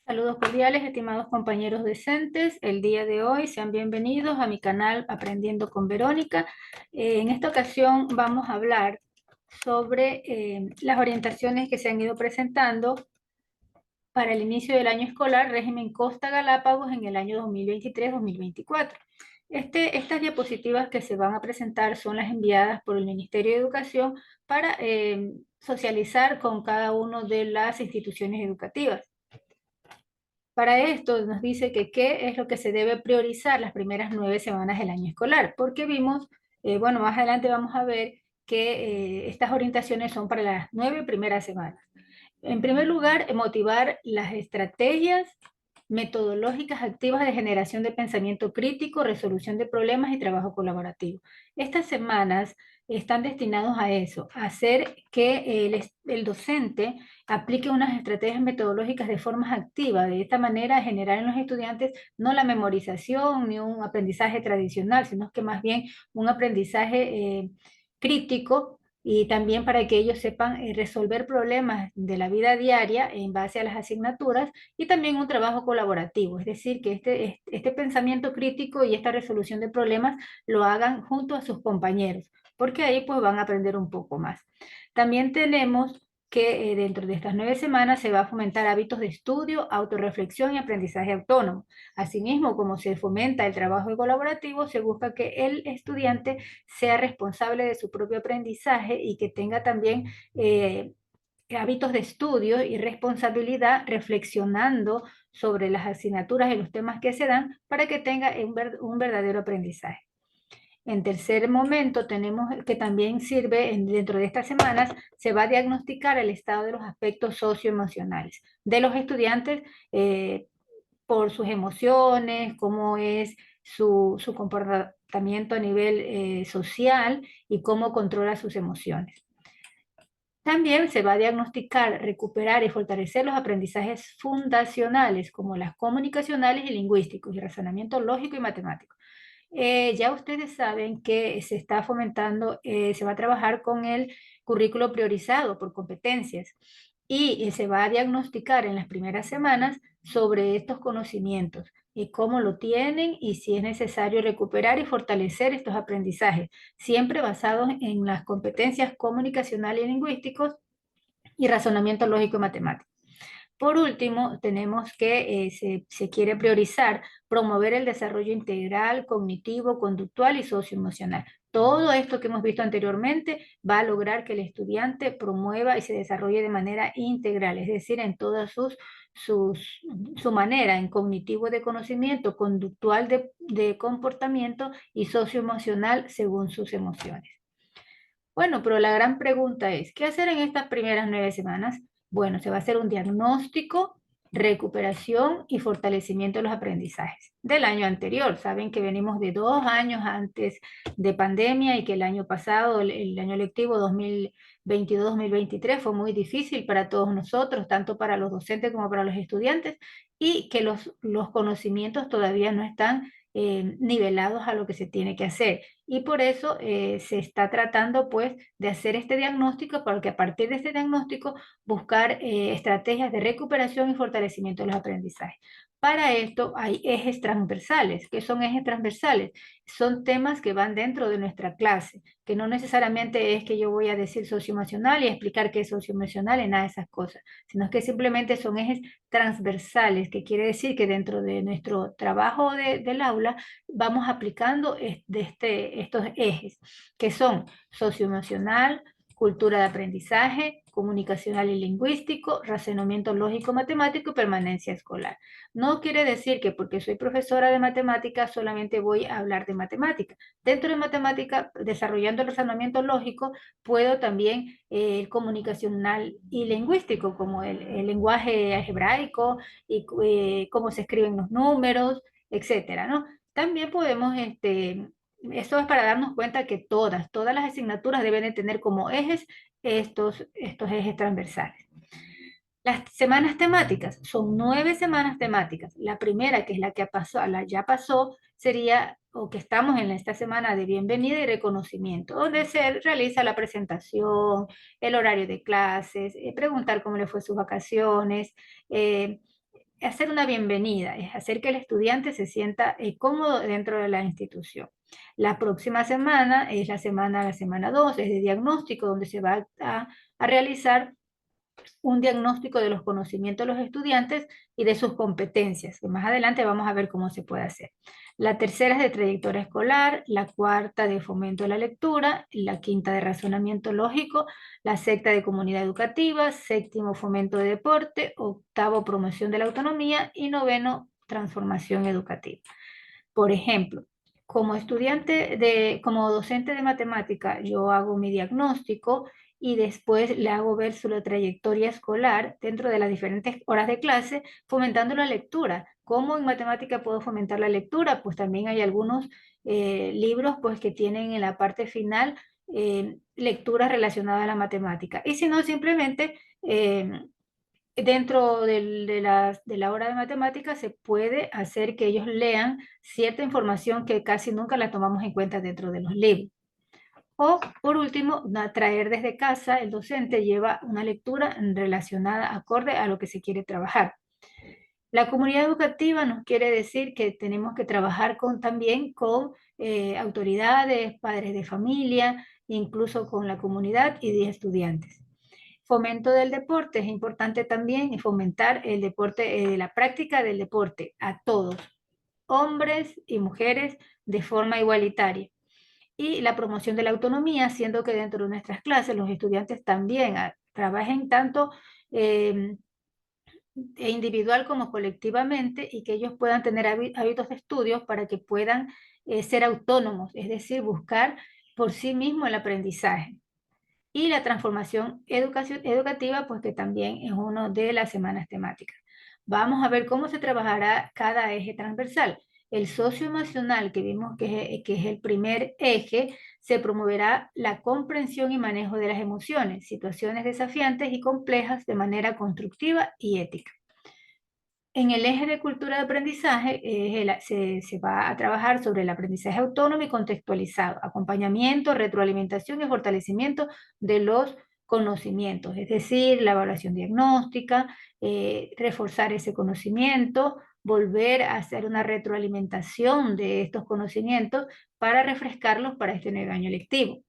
Saludos cordiales, estimados compañeros docentes. El día de hoy sean bienvenidos a mi canal Aprendiendo con Verónica. En esta ocasión vamos a hablar sobre las orientaciones que se han ido presentando para el inicio del año escolar régimen Costa Galápagos en el año 2023-2024. Estas diapositivas que se van a presentar son las enviadas por el Ministerio de Educación para socializar con cada una de las instituciones educativas. Para esto nos dice que qué es lo que se debe priorizar las primeras 9 semanas del año escolar, porque vimos, bueno, más adelante vamos a ver que estas orientaciones son para las 9 primeras semanas. En primer lugar, motivar las estrategias metodológicas activas de generación de pensamiento crítico, resolución de problemas y trabajo colaborativo. Estas semanas están destinados a eso, a hacer que el docente aplique unas estrategias metodológicas de forma activa, de esta manera generar en los estudiantes no la memorización ni un aprendizaje tradicional, sino que más bien un aprendizaje crítico y también para que ellos sepan resolver problemas de la vida diaria en base a las asignaturas y también un trabajo colaborativo, es decir, que este pensamiento crítico y esta resolución de problemas lo hagan junto a sus compañeros, porque ahí pues van a aprender un poco más. También tenemos que dentro de estas 9 semanas se va a fomentar hábitos de estudio, autorreflexión y aprendizaje autónomo. Asimismo, como se fomenta el trabajo colaborativo, se busca que el estudiante sea responsable de su propio aprendizaje y que tenga también hábitos de estudio y responsabilidad reflexionando sobre las asignaturas y los temas que se dan para que tenga un verdadero aprendizaje. En tercer momento, tenemos que también sirve dentro de estas semanas, se va a diagnosticar el estado de los aspectos socioemocionales de los estudiantes por sus emociones, cómo es su comportamiento a nivel social y cómo controla sus emociones. También se va a diagnosticar, recuperar y fortalecer los aprendizajes fundacionales como las comunicacionales y lingüísticos y razonamiento lógico y matemático. Ya ustedes saben que se está fomentando, se va a trabajar con el currículo priorizado por competencias y se va a diagnosticar en las primeras semanas sobre estos conocimientos y cómo lo tienen y si es necesario recuperar y fortalecer estos aprendizajes, siempre basados en las competencias comunicacionales y lingüísticos y razonamiento lógico y matemático. Por último, tenemos que se quiere priorizar, promover el desarrollo integral, cognitivo, conductual y socioemocional. Todo esto que hemos visto anteriormente va a lograr que el estudiante promueva y se desarrolle de manera integral, es decir, en todas su manera, en cognitivo de conocimiento, conductual de comportamiento y socioemocional según sus emociones. Bueno, pero la gran pregunta es, ¿qué hacer en estas primeras 9 semanas? Bueno, se va a hacer un diagnóstico, recuperación y fortalecimiento de los aprendizajes del año anterior. Saben que venimos de 2 años antes de pandemia y que el año pasado, el año lectivo 2022-2023 fue muy difícil para todos nosotros, tanto para los docentes como para los estudiantes, y que los conocimientos todavía no están nivelados a lo que se tiene que hacer y por eso se está tratando pues de hacer este diagnóstico para que a partir de este diagnóstico buscar estrategias de recuperación y fortalecimiento de los aprendizajes. Para esto hay ejes transversales. ¿Qué son ejes transversales? Son temas que van dentro de nuestra clase, que no necesariamente es que yo voy a decir socioemocional y explicar qué es socioemocional y nada de esas cosas, sino que simplemente son ejes transversales, que quiere decir que dentro de nuestro trabajo del aula vamos aplicando estos ejes, que son socioemocional, cultura de aprendizaje, comunicacional y lingüístico, razonamiento lógico matemático y permanencia escolar. No quiere decir que porque soy profesora de matemáticas solamente voy a hablar de matemática. Dentro de matemática, desarrollando el razonamiento lógico, puedo también el comunicacional y lingüístico, como el lenguaje algebraico y cómo se escriben los números, etcétera, ¿no? También podemos, esto es para darnos cuenta que todas las asignaturas deben de tener como ejes estos ejes transversales. Las semanas temáticas son 9 semanas temáticas. La primera, que es la que pasó, la ya pasó, sería, o que estamos en esta semana de bienvenida y reconocimiento, donde se realiza la presentación, el horario de clases, preguntar cómo le fue sus vacaciones, hacer una bienvenida, es hacer que el estudiante se sienta cómodo dentro de la institución. La próxima semana es la semana 2, es de diagnóstico, donde se va a realizar un diagnóstico de los conocimientos de los estudiantes y de sus competencias, que más adelante vamos a ver cómo se puede hacer. La tercera es de trayectoria escolar, la cuarta de fomento de la lectura, la quinta de razonamiento lógico, la sexta de comunidad educativa, séptimo fomento de deporte, octavo promoción de la autonomía y noveno transformación educativa. Por ejemplo, como docente de matemática, yo hago mi diagnóstico y después le hago ver su trayectoria escolar dentro de las diferentes horas de clase, fomentando la lectura. ¿Cómo en matemática puedo fomentar la lectura? Pues también hay algunos libros pues, que tienen en la parte final lecturas relacionadas a la matemática. Y si no, simplemente dentro de la hora de matemáticas se puede hacer que ellos lean cierta información que casi nunca la tomamos en cuenta dentro de los libros. O, por último, traer desde casa, el docente lleva una lectura relacionada, acorde a lo que se quiere trabajar. La comunidad educativa nos quiere decir que tenemos que trabajar también con autoridades, padres de familia, incluso con la comunidad y de estudiantes. Fomento del deporte, es importante también fomentar el deporte, la práctica del deporte a todos, hombres y mujeres, de forma igualitaria. Y la promoción de la autonomía, siendo que dentro de nuestras clases los estudiantes también trabajen tanto individual como colectivamente y que ellos puedan tener hábitos de estudios para que puedan ser autónomos, es decir, buscar por sí mismo el aprendizaje. Y la transformación educativa, pues que también es una de las semanas temáticas. Vamos a ver cómo se trabajará cada eje transversal. El socioemocional, que vimos que es el primer eje, se promoverá la comprensión y manejo de las emociones, situaciones desafiantes y complejas de manera constructiva y ética. En el eje de cultura de aprendizaje se va a trabajar sobre el aprendizaje autónomo y contextualizado, acompañamiento, retroalimentación y fortalecimiento de los conocimientos, es decir, la evaluación diagnóstica, reforzar ese conocimiento, volver a hacer una retroalimentación de estos conocimientos para refrescarlos para este nuevo año lectivo.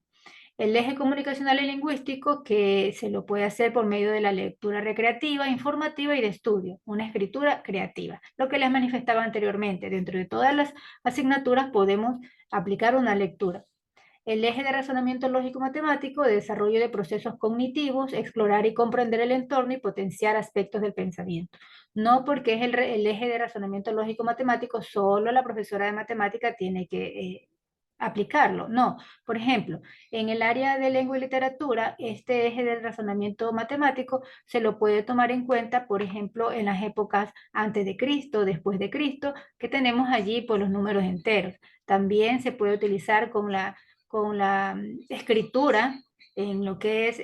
El eje comunicacional y lingüístico, que se lo puede hacer por medio de la lectura recreativa, informativa y de estudio, una escritura creativa. Lo que les manifestaba anteriormente, dentro de todas las asignaturas podemos aplicar una lectura. El eje de razonamiento lógico-matemático, de desarrollo de procesos cognitivos, explorar y comprender el entorno y potenciar aspectos del pensamiento. No porque es el eje de razonamiento lógico-matemático, solo la profesora de matemática tiene que aplicarlo. No, por ejemplo, en el área de lengua y literatura, este eje del razonamiento matemático se lo puede tomar en cuenta, por ejemplo, en las épocas antes de Cristo, después de Cristo, que tenemos allí por los números enteros. También se puede utilizar con la escritura en lo que es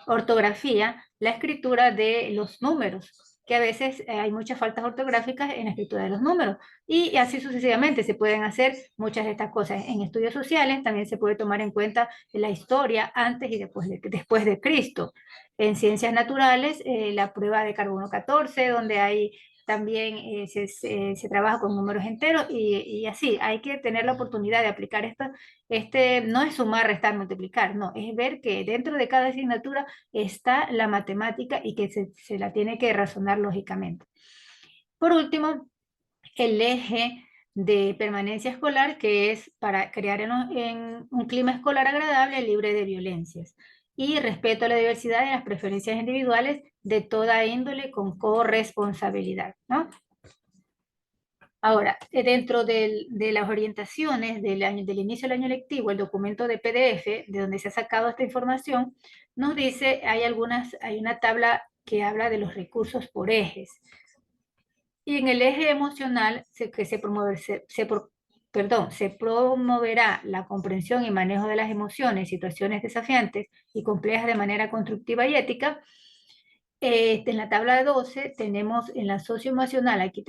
ortografía, la escritura de los números, que a veces hay muchas faltas ortográficas en la escritura de los números. Y así sucesivamente se pueden hacer muchas de estas cosas. En estudios sociales también se puede tomar en cuenta la historia antes y después de Cristo. En ciencias naturales, la prueba de carbono 14, donde hay también se trabaja con números enteros y así. Hay que tener la oportunidad de aplicar esto. No es sumar, restar, multiplicar, no, es ver que dentro de cada asignatura está la matemática y que se la tiene que razonar lógicamente. Por último, el eje de permanencia escolar, que es para crear en un clima escolar agradable, libre de violencias, y respeto a la diversidad y las preferencias individuales de toda índole con corresponsabilidad, ¿no? Ahora, dentro de las orientaciones del inicio del año lectivo, el documento de PDF, de donde se ha sacado esta información, nos dice, hay una tabla que habla de los recursos por ejes. Y en el eje emocional se promoverá la comprensión y manejo de las emociones, situaciones desafiantes y complejas de manera constructiva y ética. En la tabla 12 tenemos en la socioemocional, aquí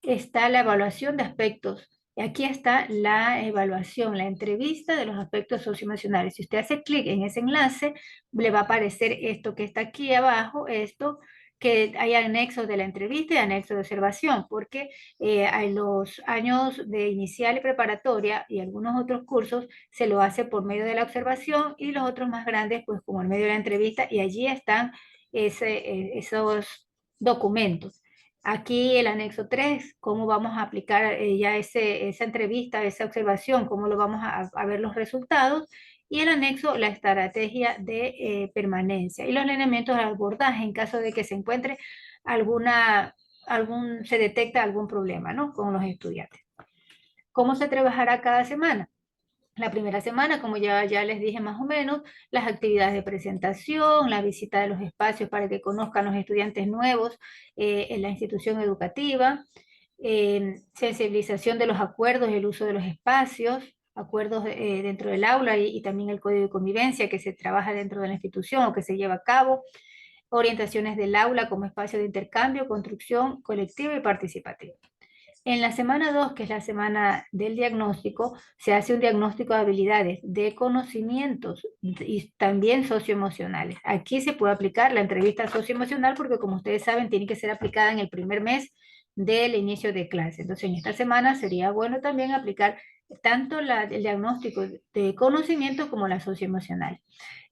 está la evaluación de aspectos. Y aquí está la evaluación, la entrevista de los aspectos socioemocionales. Si usted hace clic en ese enlace, le va a aparecer esto que está aquí abajo, esto que hay anexos de la entrevista y anexos de observación, porque a los años de inicial y preparatoria y algunos otros cursos se lo hace por medio de la observación y los otros más grandes, pues como el medio de la entrevista, y allí están esos documentos. Aquí el anexo 3, cómo vamos a aplicar ya esa entrevista, esa observación, cómo lo vamos a ver los resultados. Y el anexo, la estrategia de permanencia y los lineamientos de abordaje en caso de que se encuentre se detecta algún problema, ¿no? Con los estudiantes. ¿Cómo se trabajará cada semana? La primera semana, como ya les dije más o menos, las actividades de presentación, la visita de los espacios para que conozcan los estudiantes nuevos en la institución educativa, sensibilización de los acuerdos y el uso de los espacios, acuerdos dentro del aula y también el código de convivencia que se trabaja dentro de la institución o que se lleva a cabo, orientaciones del aula como espacio de intercambio, construcción colectiva y participativa. En la semana 2, que es la semana del diagnóstico, se hace un diagnóstico de habilidades, de conocimientos y también socioemocionales. Aquí se puede aplicar la entrevista socioemocional porque, como ustedes saben, tiene que ser aplicada en el primer mes del inicio de clase. Entonces, en esta semana sería bueno también aplicar tanto el diagnóstico de conocimientos como la socioemocional.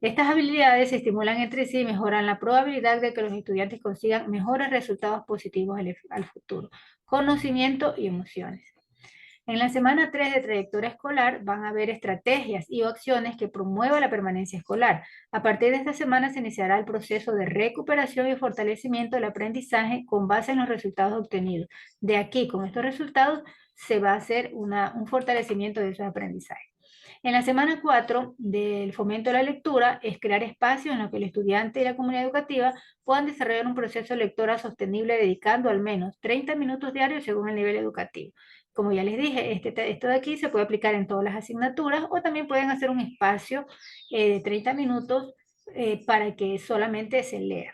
Estas habilidades se estimulan entre sí y mejoran la probabilidad de que los estudiantes consigan mejores resultados positivos al futuro. Conocimiento y emociones. En la semana 3 de trayectoria escolar van a haber estrategias y acciones que promuevan la permanencia escolar. A partir de esta semana se iniciará el proceso de recuperación y fortalecimiento del aprendizaje con base en los resultados obtenidos. De aquí, con estos resultados, se va a hacer un fortalecimiento de esos aprendizajes. En la semana 4 del fomento de la lectura es crear espacios en los que el estudiante y la comunidad educativa puedan desarrollar un proceso de lectura sostenible dedicando al menos 30 minutos diarios según el nivel educativo. Como ya les dije, esto de aquí se puede aplicar en todas las asignaturas o también pueden hacer un espacio de 30 minutos para que solamente se lea.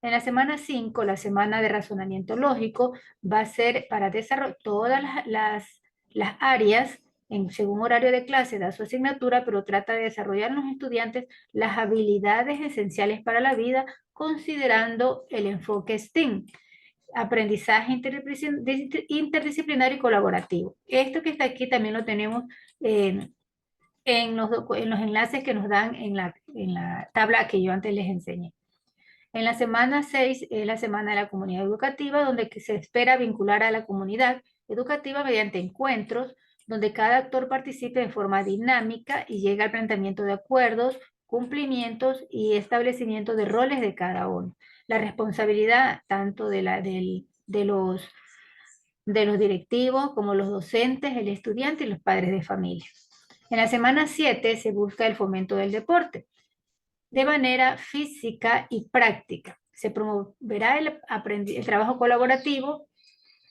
En la semana 5, la semana de razonamiento lógico, va a ser para desarrollar todas las áreas según horario de clase, da su asignatura, pero trata de desarrollar en los estudiantes las habilidades esenciales para la vida, considerando el enfoque STEAM, aprendizaje interdisciplinario y colaborativo. Esto que está aquí también lo tenemos en los enlaces que nos dan en la tabla que yo antes les enseñé. En la semana 6 es la semana de la comunidad educativa, donde se espera vincular a la comunidad educativa mediante encuentros, donde cada actor participe de forma dinámica y llegue al planteamiento de acuerdos, cumplimientos y establecimiento de roles de cada uno. La responsabilidad tanto de los directivos como los docentes, el estudiante y los padres de familia. En la semana 7 se busca el fomento del deporte de manera física y práctica. Se promoverá el trabajo colaborativo,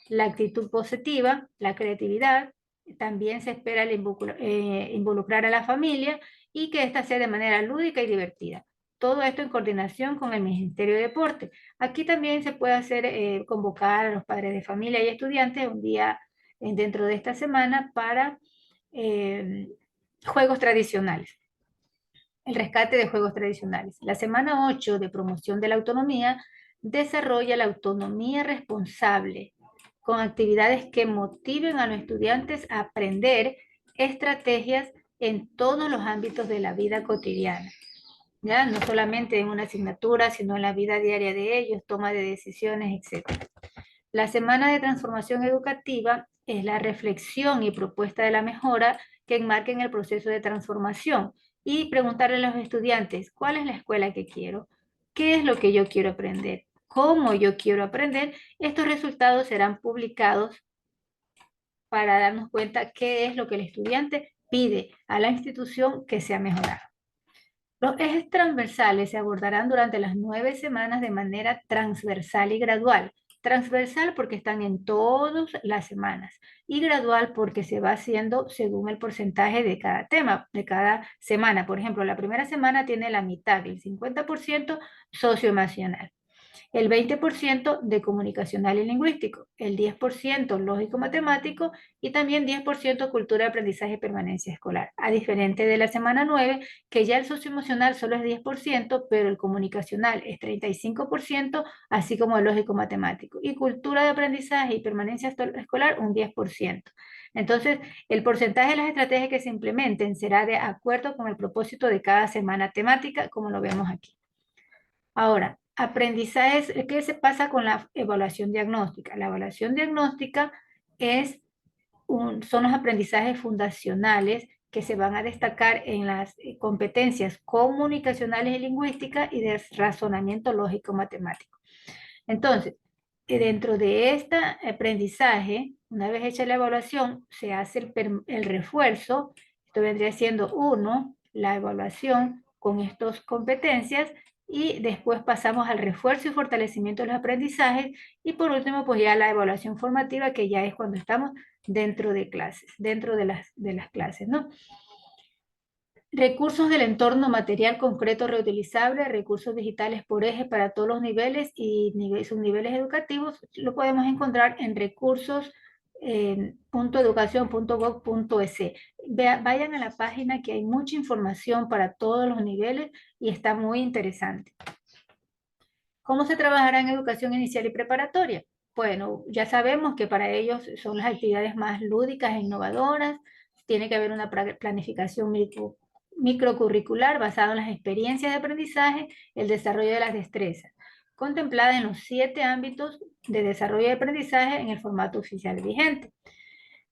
la actitud positiva, la creatividad. También se espera involucrar a la familia y que ésta sea de manera lúdica y divertida. Todo esto en coordinación con el Ministerio de Deporte. Aquí también se puede hacer convocar a los padres de familia y estudiantes un día dentro de esta semana para juegos tradicionales. El rescate de juegos tradicionales. La semana 8 de promoción de la autonomía desarrolla la autonomía responsable con actividades que motiven a los estudiantes a aprender estrategias en todos los ámbitos de la vida cotidiana. ¿Ya? No solamente en una asignatura, sino en la vida diaria de ellos, toma de decisiones, etc. La semana de transformación educativa es la reflexión y propuesta de la mejora que enmarquen el proceso de transformación y preguntarle a los estudiantes, ¿cuál es la escuela que quiero? ¿Qué es lo que yo quiero aprender? ¿Cómo yo quiero aprender? Estos resultados serán publicados para darnos cuenta qué es lo que el estudiante pide a la institución que sea mejorado. Los ejes transversales se abordarán durante las 9 semanas de manera transversal y gradual. Transversal porque están en todas las semanas y gradual porque se va haciendo según el porcentaje de cada tema, de cada semana. Por ejemplo, la primera semana tiene la mitad, el 50% socioemocional. el 20% de comunicacional y lingüístico, el 10% lógico-matemático y también 10% cultura de aprendizaje y permanencia escolar. A diferente de la semana 9, que ya el socioemocional solo es 10%, pero el comunicacional es 35%, así como el lógico-matemático. Y cultura de aprendizaje y permanencia escolar un 10%. Entonces, el porcentaje de las estrategias que se implementen será de acuerdo con el propósito de cada semana temática, como lo vemos aquí. Ahora, aprendizaje, ¿qué se pasa con la evaluación diagnóstica? La evaluación diagnóstica son los aprendizajes fundacionales que se van a destacar en las competencias comunicacionales y lingüísticas y de razonamiento lógico-matemático. Entonces, dentro de este aprendizaje, una vez hecha la evaluación, se hace el refuerzo. Esto vendría siendo la evaluación con estas competencias, y después pasamos al refuerzo y fortalecimiento de los aprendizajes, y por último, pues ya la evaluación formativa, que ya es cuando estamos dentro de clases, dentro de las clases, ¿no? Recursos del entorno material concreto reutilizable, recursos digitales por eje para todos los niveles y subniveles educativos, lo podemos encontrar en recursos.educación.gov.es. Vayan a la página, que hay mucha información para todos los niveles y está muy interesante. ¿Cómo se trabajará en educación inicial y preparatoria? Bueno, ya sabemos que para ellos son las actividades más lúdicas e innovadoras. Tiene que haber una planificación microcurricular basada en las experiencias de aprendizaje, el desarrollo de las destrezas, contemplada en los 7 ámbitos de desarrollo de aprendizaje en el formato oficial vigente.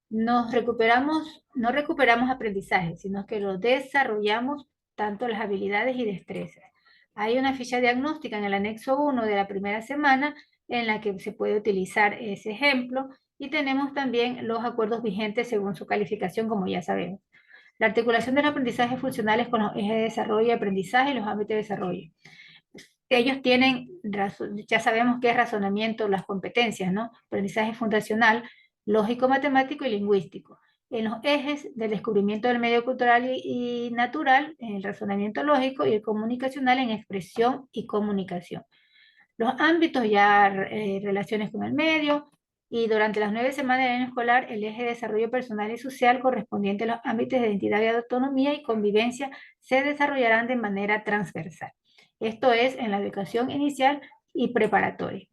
No recuperamos aprendizaje, sino que lo desarrollamos, tanto las habilidades y destrezas. Hay una ficha diagnóstica en el anexo 1 de la primera semana en la que se puede utilizar ese ejemplo, y tenemos también los acuerdos vigentes según su calificación, como ya sabemos. La articulación de los aprendizajes funcionales con los ejes de desarrollo y aprendizaje y los ámbitos de desarrollo. Ellos tienen, ya sabemos qué es razonamiento, las competencias, ¿no? Aprendizaje fundacional, lógico, matemático y lingüístico. En los ejes del descubrimiento del medio cultural y natural, en el razonamiento lógico, y el comunicacional en expresión y comunicación. Los ámbitos ya relaciones con el medio, y durante las 9 semanas del año escolar, el eje de desarrollo personal y social correspondiente a los ámbitos de identidad y autonomía y convivencia se desarrollarán de manera transversal. Esto es en la educación inicial y preparatoria.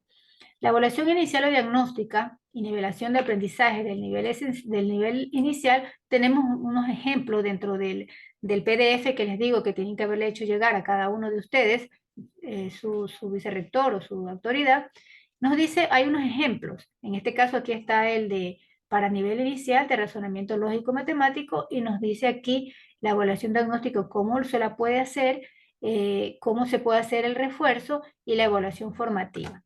La evaluación inicial o diagnóstica y nivelación de aprendizaje del nivel inicial, tenemos unos ejemplos dentro del PDF que les digo que tienen que haberle hecho llegar a cada uno de ustedes, su vicerrector o su autoridad. Nos dice, hay unos ejemplos. En este caso aquí está el de para nivel inicial de razonamiento lógico matemático, y nos dice aquí la evaluación diagnóstica, cómo se la puede hacer, cómo se puede hacer el refuerzo y la evaluación formativa.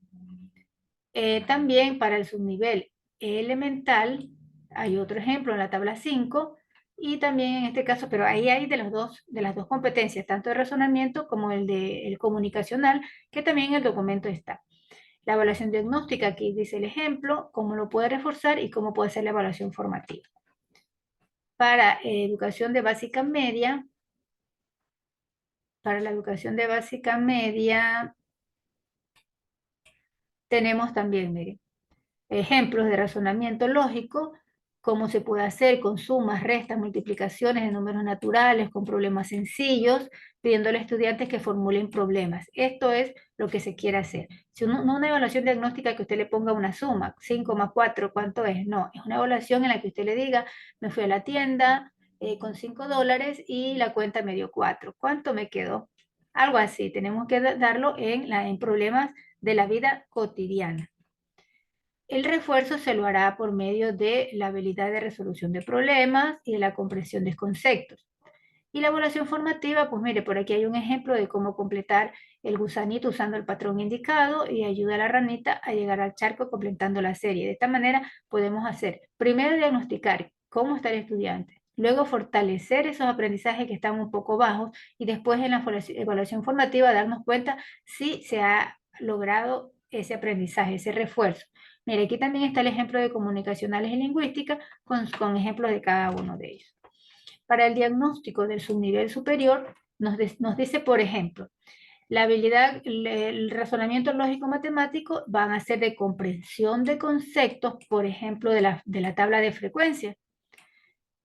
También para el subnivel elemental hay otro ejemplo en la tabla 5, y también en este caso, pero ahí hay de las dos competencias, tanto de razonamiento como el de el comunicacional, que también en el documento está. La evaluación diagnóstica, aquí dice el ejemplo, cómo lo puede reforzar y cómo puede ser la evaluación formativa. Para educación de básica media, para la educación de básica media, tenemos también, miren, ejemplos de razonamiento lógico, cómo se puede hacer con sumas, restas, multiplicaciones de números naturales, con problemas sencillos, pidiéndole a estudiantes que formulen problemas. Esto es lo que se quiere hacer. Si no una evaluación diagnóstica que usted le ponga una suma, 5 más 4, ¿cuánto es? No, es una evaluación en la que usted le diga, me fui a la tienda con $5 y la cuenta me dio 4. ¿Cuánto me quedó? Algo así, tenemos que darlo en problemas de la vida cotidiana. El refuerzo se lo hará por medio de la habilidad de resolución de problemas y de la comprensión de conceptos. Y la evaluación formativa, pues mire, por aquí hay un ejemplo de cómo completar el gusanito usando el patrón indicado, y ayuda a la ranita a llegar al charco completando la serie. De esta manera podemos hacer, primero diagnosticar cómo está el estudiante, luego fortalecer esos aprendizajes que están un poco bajos, y después en la evaluación formativa darnos cuenta si se ha logrado ese aprendizaje, ese refuerzo. Mire, aquí también está el ejemplo de comunicacionales y lingüística con ejemplos de cada uno de ellos. Para el diagnóstico del subnivel superior, nos dice, por ejemplo, La habilidad, el razonamiento lógico-matemático van a ser de comprensión de conceptos, por ejemplo, de la tabla de frecuencias,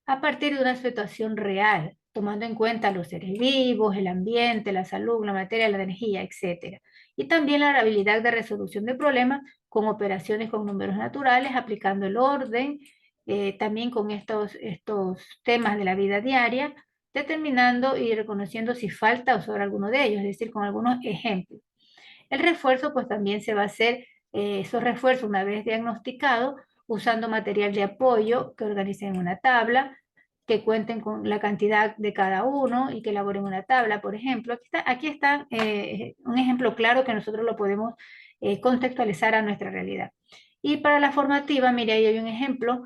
a partir de una situación real, tomando en cuenta los seres vivos, el ambiente, la salud, la materia, la energía, etc. Y también la habilidad de resolución de problemas con operaciones con números naturales, aplicando el orden, también con estos temas de la vida diaria, determinando y reconociendo si falta o sobra alguno de ellos, es decir, con algunos ejemplos. El refuerzo, pues también se va a hacer, esos refuerzos una vez diagnosticado, usando material de apoyo que organicen una tabla, que cuenten con la cantidad de cada uno y que elaboren una tabla, por ejemplo. Aquí está un ejemplo claro que nosotros lo podemos contextualizar a nuestra realidad. Y para la formativa, mire, ahí hay un ejemplo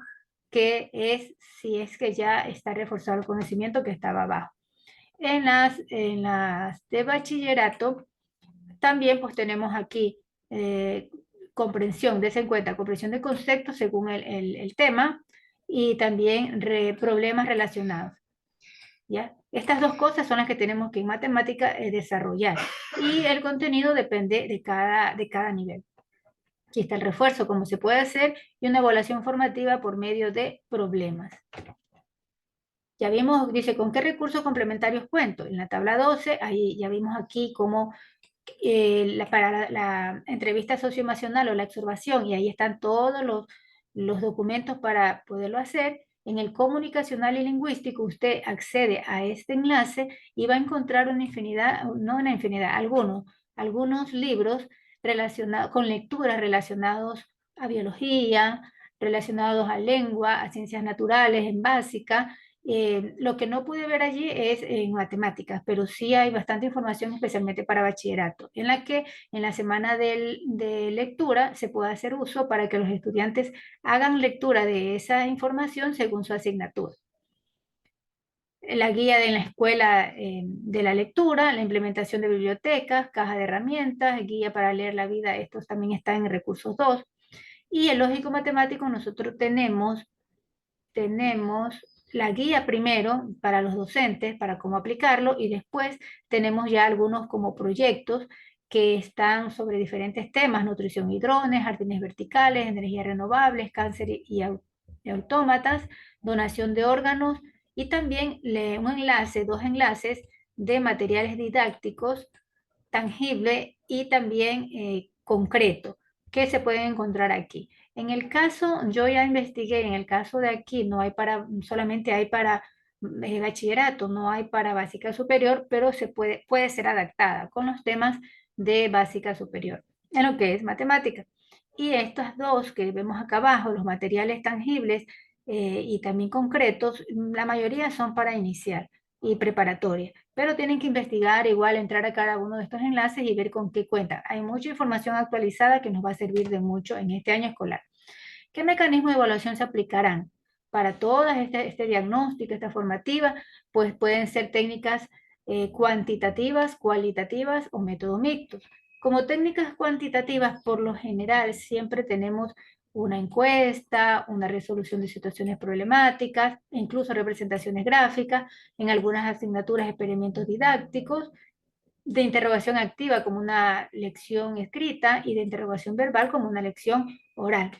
que es si es que ya está reforzado el conocimiento que estaba abajo. En las de bachillerato, también pues tenemos aquí comprensión, des en cuenta, comprensión de conceptos según el tema y también problemas relacionados. ¿Ya? Estas dos cosas son las que tenemos que en matemática desarrollar y el contenido depende de cada nivel. Aquí está el refuerzo, cómo se puede hacer, y una evaluación formativa por medio de problemas. Ya vimos, dice, ¿con qué recursos complementarios cuento? En la tabla 12, ahí ya vimos aquí cómo para la entrevista socioemocional o la observación, y ahí están todos los documentos para poderlo hacer. En el comunicacional y lingüístico, usted accede a este enlace y va a encontrar una infinidad, no una infinidad, algunos libros relacionados con lecturas relacionados a biología, relacionados a lengua, a ciencias naturales en básica. Lo que no pude ver allí es en matemáticas, pero sí hay bastante información especialmente para bachillerato, en la que en la semana de lectura se puede hacer uso para que los estudiantes hagan lectura de esa información según su asignatura. La guía de la escuela de la lectura, la implementación de bibliotecas, caja de herramientas, guía para leer la vida, estos también están en recursos 2. Y el lógico matemático nosotros tenemos la guía primero para los docentes, para cómo aplicarlo, y después tenemos ya algunos como proyectos que están sobre diferentes temas: nutrición y drones, jardines verticales, energías renovables, cáncer y autómatas, donación de órganos, y también dos enlaces de materiales didácticos tangible y también concreto que se pueden encontrar aquí. En el caso, yo ya investigué, en el caso de aquí no hay solamente hay para bachillerato, no hay para básica superior, pero puede ser adaptada con los temas de básica superior, en lo que es matemática. Y estas dos que vemos acá abajo, los materiales tangibles y también concretos, la mayoría son para iniciar y preparatoria, pero tienen que investigar, igual entrar a cada uno de estos enlaces y ver con qué cuenta. Hay mucha información actualizada que nos va a servir de mucho en este año escolar. ¿Qué mecanismos de evaluación se aplicarán? Para todas este diagnóstico, esta formativa, pues pueden ser técnicas cuantitativas, cualitativas o métodos mixtos. Como técnicas cuantitativas, por lo general, siempre tenemos una encuesta, una resolución de situaciones problemáticas, incluso representaciones gráficas, en algunas asignaturas experimentos didácticos, de interrogación activa como una lección escrita y de interrogación verbal como una lección oral.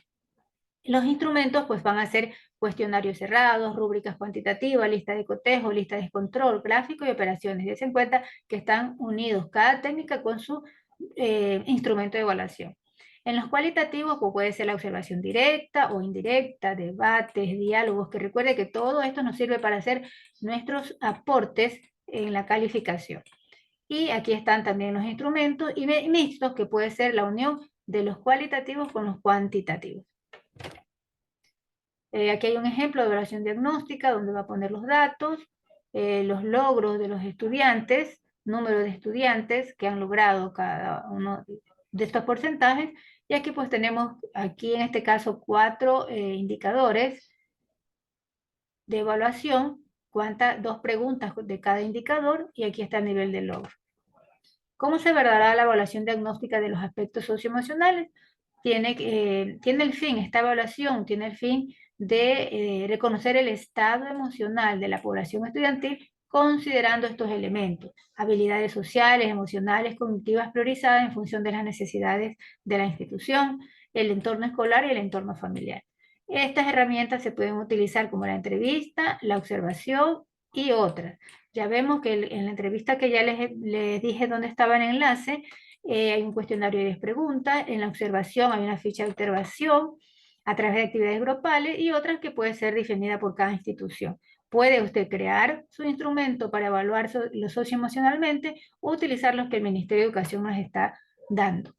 Los instrumentos pues van a ser cuestionarios cerrados, rúbricas cuantitativas, lista de cotejo, lista de control, gráfico y operaciones. Dense en cuenta que están unidos cada técnica con su instrumento de evaluación. En los cualitativos pues puede ser la observación directa o indirecta, debates, diálogos, que recuerde que todo esto nos sirve para hacer nuestros aportes en la calificación. Y aquí están también los instrumentos y mixtos, que puede ser la unión de los cualitativos con los cuantitativos. Aquí hay un ejemplo de evaluación diagnóstica donde va a poner los datos, los logros de los estudiantes, número de estudiantes que han logrado cada uno de estos porcentajes. Y aquí pues tenemos, aquí en este caso, 4 indicadores de evaluación, dos preguntas de cada indicador, y aquí está el nivel de logro. ¿Cómo se evaluará la evaluación diagnóstica de los aspectos socioemocionales? Tiene el fin, esta evaluación tiene el fin de reconocer el estado emocional de la población estudiantil considerando estos elementos: habilidades sociales, emocionales, cognitivas priorizadas en función de las necesidades de la institución, el entorno escolar y el entorno familiar. Estas herramientas se pueden utilizar como la entrevista, la observación y otras. Ya vemos que en la entrevista que ya les dije dónde estaba el enlace, hay un cuestionario de 10 preguntas. En la observación hay una ficha de observación a través de actividades grupales y otras que puede ser definida por cada institución. Puede usted crear su instrumento para evaluar lo socioemocionalmente o utilizar los que el Ministerio de Educación nos está dando.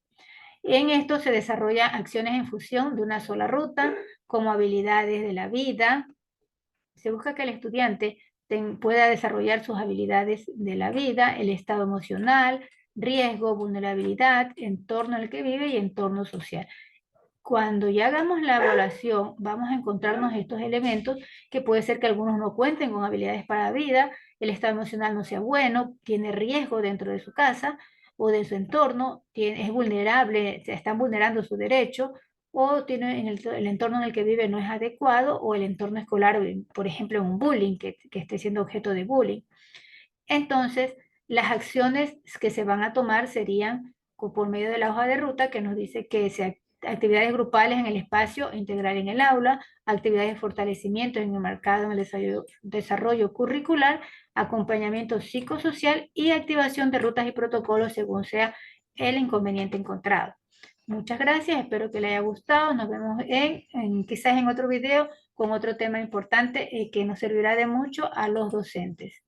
En esto se desarrollan acciones en función de una sola ruta, como habilidades de la vida. Se busca que el estudiante pueda desarrollar sus habilidades de la vida, el estado emocional, riesgo, vulnerabilidad, entorno en el que vive y entorno social. Cuando ya hagamos la evaluación, vamos a encontrarnos estos elementos que puede ser que algunos no cuenten con habilidades para la vida, el estado emocional no sea bueno, tiene riesgo dentro de su casa o de su entorno, es vulnerable, se están vulnerando su derecho, o tiene el entorno en el que vive no es adecuado, o el entorno escolar, por ejemplo, un bullying, que esté siendo objeto de bullying. Entonces, las acciones que se van a tomar serían por medio de la hoja de ruta, que nos dice que actividades grupales en el espacio integral en el aula, actividades de fortalecimiento enmarcado en el desarrollo curricular, acompañamiento psicosocial y activación de rutas y protocolos según sea el inconveniente encontrado. Muchas gracias, espero que les haya gustado. Nos vemos quizás en otro video con otro tema importante que nos servirá de mucho a los docentes.